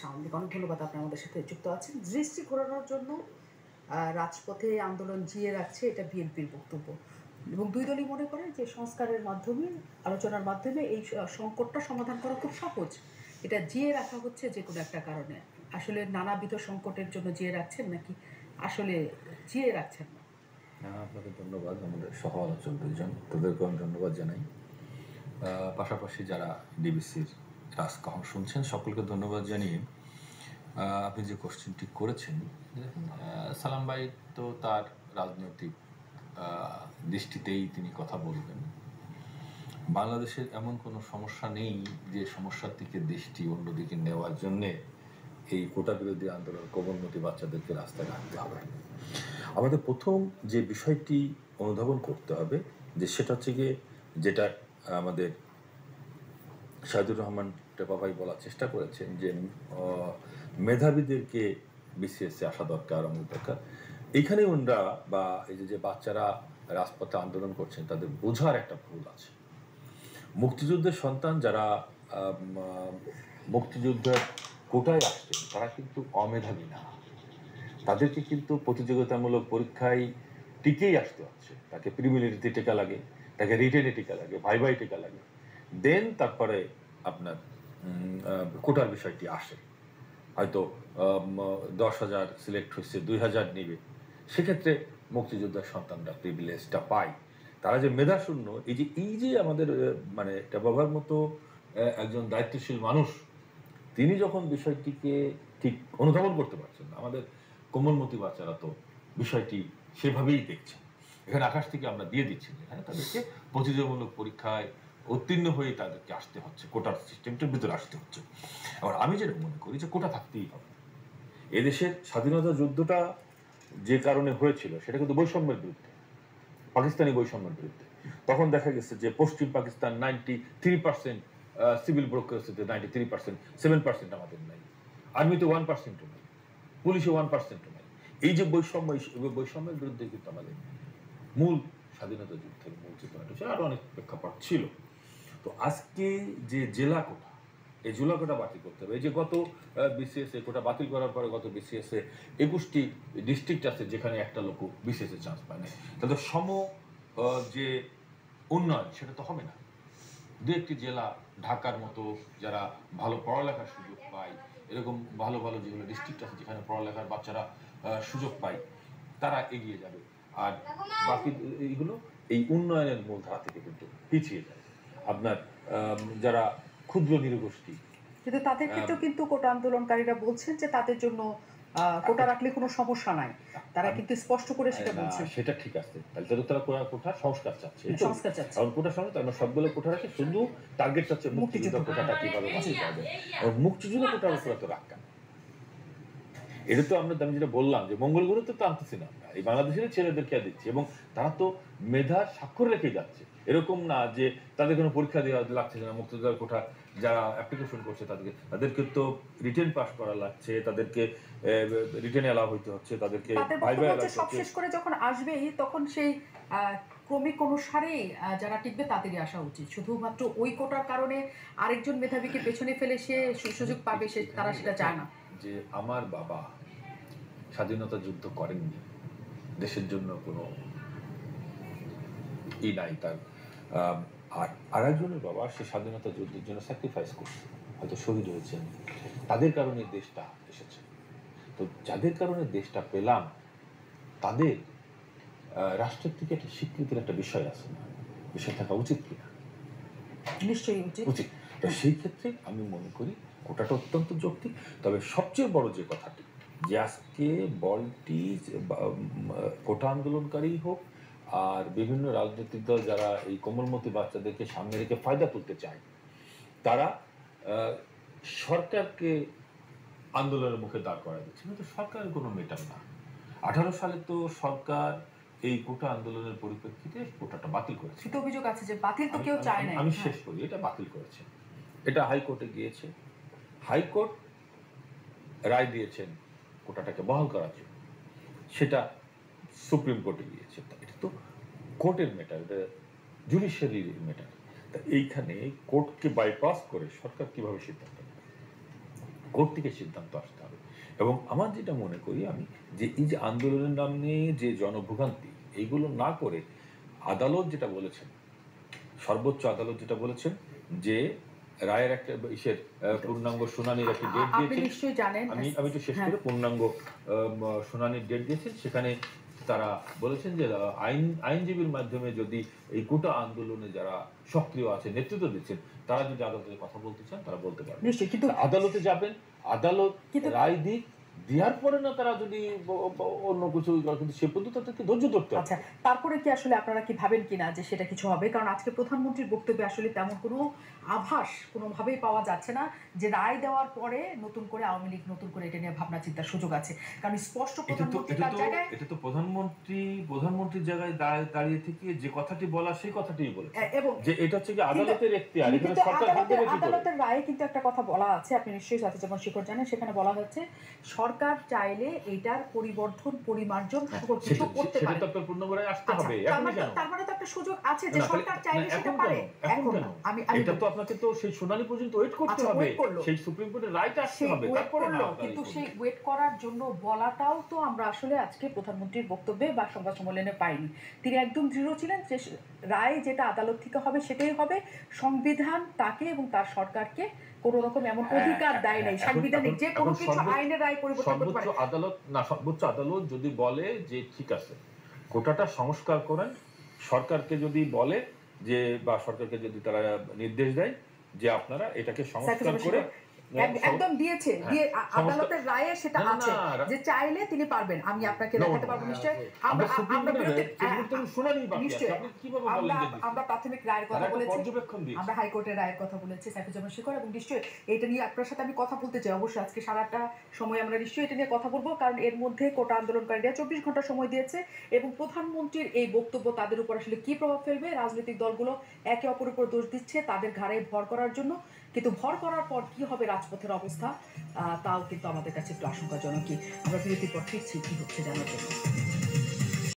সাংবাদিক অনেক ধন্যবাদ, আপনি আমাদের সাথে যুক্ত আছেন। দৃষ্টি ঘোরানোর জন্য রাজপথে আন্দোলন জিয়ে রাখছে, এটা বিএনপির বক্তব্য। এবং দুই দলই মনে করে যে সংস্কারের মাধ্যমে, আলোচনার মাধ্যমে এই সংকটটা সমাধান করা খুব সহজ। এটা জিয়ে রাখা হচ্ছে যে কোনো একটা কারণে। আসলে নানাবিধ সংকটের জন্য জিয়ে রাখছেন নাকি আসলে জিয়ে রাখছেন না? আপনাকে ধন্যবাদ, আমাদের সহ আলোচক দুইজন, তাদেরকে আমি ধন্যবাদ জানাই। পাশাপাশি যারা ডিবিসির রাজকাহন শুনছেন সকলকে ধন্যবাদ জানিয়ে আপনি যে কোশ্চেনটি করেছেন, সালাম ভাই তো তার রাজনৈতিক দৃষ্টিতেই তিনি কথা বলবেন। বাংলাদেশের এমন কোনো সমস্যা নেই যে সমস্যার থেকে দৃষ্টি অন্যদিকে নেওয়ার জন্যে এই কোটা বিরোধী আন্দোলন কোমলমতি বাচ্চাদেরকে রাস্তায় রাখতে হবে। আমাদের প্রথম যে বিষয়টি অনুধাবন করতে হবে যে সেটা হচ্ছে গিয়ে, যেটা আমাদের শাহিদুর রহমান টেপা ভাই বলার চেষ্টা করেছেন যে মেধাবীদেরকে বিসিএসে আসা দরকার, অমুক দরকার। এইখানে ওনরা বা এই যে বাচ্চারা রাজপথে আন্দোলন করছেন তাদের বোঝার একটা ভুল আছে। মুক্তিযুদ্ধের সন্তান যারা মুক্তিযুদ্ধের কোটায় আসছেন তারা কিন্তু অমেধাবী না, তাদেরকে কিন্তু প্রতিযোগিতামূলক পরীক্ষায় টিকেই আসতে হচ্ছে। তাকে প্রিমিলিটারিতে টিকা লাগে, তাকে রিটেনে টিকা লাগে, ভাইভাই টিকা লাগে, দেন তারপরে আপনার কোটার বিষয়টি আসে। হয়তো 10,000 সিলেক্ট হচ্ছে, 2,000 নিবে, সেক্ষেত্রে মুক্তিযোদ্ধার সন্তানরা প্রিভিলেজটা পায়। তারা যে মেধাশূন্য, এই যে আমাদের মানে এটা বাবার মতো একজন দায়িত্বশীল মানুষ, তিনি যখন বিষয়টিকে ঠিক অনুধাবন করতে পারছেন না, আমাদের কোমলমতি বাচ্চারা তো বিষয়টি সেভাবেই দেখছেন। এখানে আকাশ থেকে আমরা দিয়ে দিচ্ছি যে হ্যাঁ, তাদেরকে প্রতিযোগিতামূলক পরীক্ষায় উত্তীর্ণ হয়ে তাদেরকে আসতে হচ্ছে, কোটার সিস্টেমটার ভিতরে আসতে হচ্ছে। আবার আমি যেটা মনে করি যে কোটা থাকতেই হবে। এদেশের স্বাধীনতা যুদ্ধটা যে কারণে হয়েছিল সেটা কিন্তু বৈষম্যের বিরুদ্ধে, পাকিস্তানি বৈষম্যের বিরুদ্ধে। তখন দেখা গেছে যে পশ্চিম পাকিস্তান 93% সিভিল ব্যুরোক্রেসিতে 93%, 7% আমাদের নাই, আর্মিতে 1%ও নাই, পুলিশে 1%ও নাই। এই যে বৈষম্য, বৈষম্যের বিরুদ্ধে কিন্তু আমাদের মূল স্বাধীনতা যুদ্ধের মূল চেতনাটা ছিল, আরো অনেক প্রেক্ষাপট ছিল। তো আজকে যে জেলা কোটা, এই জেলা কোটা বাতিল করতে হবে। এই যে গত বিসিএস এ কোটা বাতিল করার পরে গত বিসিএস এ 21টি ডিস্ট্রিক্ট আছে যেখানে একটা লোক বিসিএস এ চান্স পায় না। তাদের সম যে উন্নয়ন সেটা তো হবে না। দু একটি জেলা, ঢাকার মতো যারা ভালো পড়ালেখার সুযোগ পায়, এরকম ভালো ভালো যেগুলো ডিস্ট্রিক্ট আছে যেখানে পড়ালেখার বাচ্চারা সুযোগ পায়, তারা এগিয়ে যাবে। আর বাকি এইগুলো এই উন্নয়নের মূল ধারা থেকে কিন্তু পিছিয়ে যায়। আপনার যারা ক্ষুদ্র নিরগোষ্ঠী, কিন্তু তাদের ক্ষেত্রেও কিন্তু কোটা আন্দোলনকারীরা বলছেন যে তাদের জন্য কোটা রাখলে কোনো সমস্যা নাই, তারা কিন্তু স্পষ্ট করে সেটা বলছেন। সেটা ঠিক আছে, তাহলে তারা কোটা সংস্কার চাচ্ছে, সংস্কার চাচ্ছে। কারণ কোটা সংস্কার আমরা সবগুলো কোটা রাখি, শুধু টার্গেট চাচ্ছে মুক্তিযুদ্ধ কোটাটা কিভাবে বাঁচিয়ে যাবে। মুক্তিযুদ্ধ কোটার উপরে তো রাখা, এটা তো আমরা, আমি যেটা বললাম যে মঙ্গল গ্রহতে তো আনতেছি না আমরা, এই বাংলাদেশের ছেলেদেরকে দিচ্ছি, এবং তারা তো মেধার স্বাক্ষর রেখে যাচ্ছে। এরকম না যে তাদের কোনো পরীক্ষা দেওয়া লাগছে না। মুক্তিযোদ্ধার কোটা যারা অ্যাপ্লিকেশন করছে তাদেরকে তো রিটেন পাস করা লাগছে, তাদেরকে রিটেন এলাও হইতে হচ্ছে, তাদেরকে সব শেষ করে যখন আসবেই তখন সেই ক্রমিক অনুসারে যারা টিকবে তাদেরই আসা উচিত। শুধুমাত্র ওই কোটার কারণে আরেকজন মেধাবীকে পেছনে ফেলে সে সুযোগ পাবে, তারা সেটা চায় না। যে আমার বাবা স্বাধীনতা যুদ্ধ করেননি, দেশের জন্য কোনো নাই তার, আর আরেকজনের বাবা সে স্বাধীনতা যুদ্ধের জন্য স্যাক্রিফাইস করছে, হয়তো শহীদ হয়েছেন, তাদের কারণে দেশটা এসেছে। তো যাদের কারণে দেশটা পেলাম, তাদের রাষ্ট্রের থেকে একটা স্বীকৃতির একটা বিষয় আছে না, বিষয় থাকা উচিত কিনা? নিশ্চয়ই উচিত। তো সেই ক্ষেত্রে আমি মনে করি কোটাটা অত্যন্ত যৌক্তিক। তবে সবচেয়ে বড় যে কথাটি, যে আজকে বলটি কোটা আন্দোলনকারী হোক আর বিভিন্ন রাজনৈতিক দল যারা এই কোমলমতি বাচ্চাদেরকে সামনে রেখে ফায়দা তুলতে চায়, তারা সরকারকে আন্দোলনের মুখে দাঁড় করা দিচ্ছে। কিন্তু সরকারের কোনো মেটার না। 18 সালে তো সরকার এই কোটা আন্দোলনের পরিপ্রেক্ষিতে কোটাটা বাতিল করেছে। কিন্তু অভিযোগ আছে যে বাতিল তো কেউ চায় না। আমি শেষ করি, এটা বাতিল করেছে, এটা হাইকোর্টে গিয়েছে, হাইকোর্ট রায় দিয়েছেন কোটাটাকে বহাল করার জন্য, সেটা সুপ্রিম কোর্টে গিয়েছে। এটা তো কোর্টের ম্যাটার, এটা জুডিশিয়ারির ম্যাটার। তা এইখানে কোর্টকে বাইপাস করে সরকার কিভাবে সিদ্ধান্ত নেবে? কোর্ট থেকে সিদ্ধান্ত আসতে হবে। এবং আমার যেটা মনে করি আমি, যে এই যে আন্দোলনের নামে যে জনভোগান্তি, এইগুলো না করে আদালত যেটা বলেছেন, সর্বোচ্চ আদালত যেটা বলেছেন, যে রায়ের একটা ইসের পূর্ণাঙ্গ শুনানির একটা ডেট আপনি দিয়েছেন। নিশ্চয়ই জানেন। আমি একটু শেষ হ্যাঁ। করে, পূর্ণাঙ্গ শুনানির ডেট দিয়েছেন, সেখানে তারা বলেছেন যে আইনজীবীর মাধ্যমে যদি এই গোটা আন্দোলনে যারা সক্রিয় আছে, নেতৃত্ব দিচ্ছেন, তারা যদি আদালতে কথা বলতে চান তারা বলতে পারবেন। নিশ্চয়ই, কিন্তু আদালতে যাবেন, আদালত রায় দিক, দেওয়ার পরে না তারা যদি অন্য কিছু, কিন্তু সে পর্যন্ত তাদেরকে ধৈর্য ধরতে হবে। আচ্ছা, তারপরে কি আসলে আপনারা কি ভাবেন কিনা যে সেটা কিছু হবে? কারণ আজকে প্রধানমন্ত্রীর বক্তব্যে আসলে তেমন কোনো আভাস কোনোভাবেই পাওয়া যাচ্ছে না যে রায় দেওয়ার পরে নতুন করে আওয়ামী লীগ নতুন করে এটা নিয়ে ভাবনা চিন্তার সুযোগ আছে। কারণ স্পষ্ট প্রধানমন্ত্রী তার জায়গায়, এটা তো প্রধানমন্ত্রীর জায়গায় দাঁড়িয়ে থেকে যে কথাটি বলা, সেই কথাটিই বলেছে, এবং যে এটা হচ্ছে কি আদালতের এখতিয়ার, এখানে সরকার হাত দেবে কি করে? আদালতের রায়ে কিন্তু একটা কথা বলা আছে, আপনি নিশ্চয়ই সাথে যেমন শিকর জানেন, সেখানে বলা হচ্ছে সরকার চাইলে এটার পরিবর্ধন পরিমার্জন সকল কিছু করতে পারে। সেটা তো আপনার পূর্ণাঙ্গ রায় আসতে হবে। তার মানে তো একটা সুযোগ আছে যে সরকার চাইলে সেটা পারে। এখন আমি এটা তো আপনাকে তো সেই শুনানি পর্যন্ত ওয়েট করতে হবে, সেই সুপ্রিম কোর্টের রায়টা আসতে হবে, তারপরে না। কিন্তু সেই ওয়েট করার জন্য বলাটাও তো আমরা আসলে আজকে প্রধানমন্ত্রীর বক্তব্যে বা সংবাদ সম্মেলনে পাইনি। তিনি একদম দৃঢ় ছিলেন যে রায় যেটা আদালত থেকে হবে সেটাই হবে। সংবিধান তাকে এবং তার সরকারকে কোন রকম এমন অধিকার দেয় নাই সাংবিধানিক যে কোনো কিছু আইনের রায় পরিবর্তন করতে পারে। সর্বোচ্চ আদালত যদি বলে যে ঠিক আছে, কোটাটা সংস্কার করেন, সরকারকে যদি বলে যে, বা সরকারকে যদি তারা নির্দেশ দেয় যে আপনারা এটাকে সংস্কার করে, একদম দিয়েছে, দিয়ে আদালতের রায়ে সেটা আছে যে চাইলে তিনি পারবেন। আমি আপনাকে দেখাতে পারবো নিশ্চয়ই। আমরা প্রাথমিক রায়ের কথা বলেছি, আমরা হাইকোর্টের রায়ের কথা বলেছি সাইফুজ্জামান শিকর, এবং নিশ্চয়ই এটা নিয়ে আপনার সাথে আমি কথা বলতে চাই। অবশ্যই আজকে সারাটা সময় আমরা নিশ্চয়ই এটা নিয়ে কথা বলবো, কারণ এর মধ্যে কোটা আন্দোলনকারীরা 24 ঘন্টা সময় দিয়েছে এবং প্রধানমন্ত্রীর এই বক্তব্য তাদের উপর আসলে কি প্রভাব ফেলবে। রাজনৈতিক দলগুলো একে অপরের উপর দোষ দিচ্ছে তাদের ঘাড়ে ভর করার জন্য, কিন্তু ভর করার পর কি হবে রাজপথের অবস্থা, তাও কিন্তু আমাদের কাছে একটু আশঙ্কাজনকই। আমরা বিরতির পর ফিরছি কি হচ্ছে জানার জন্য।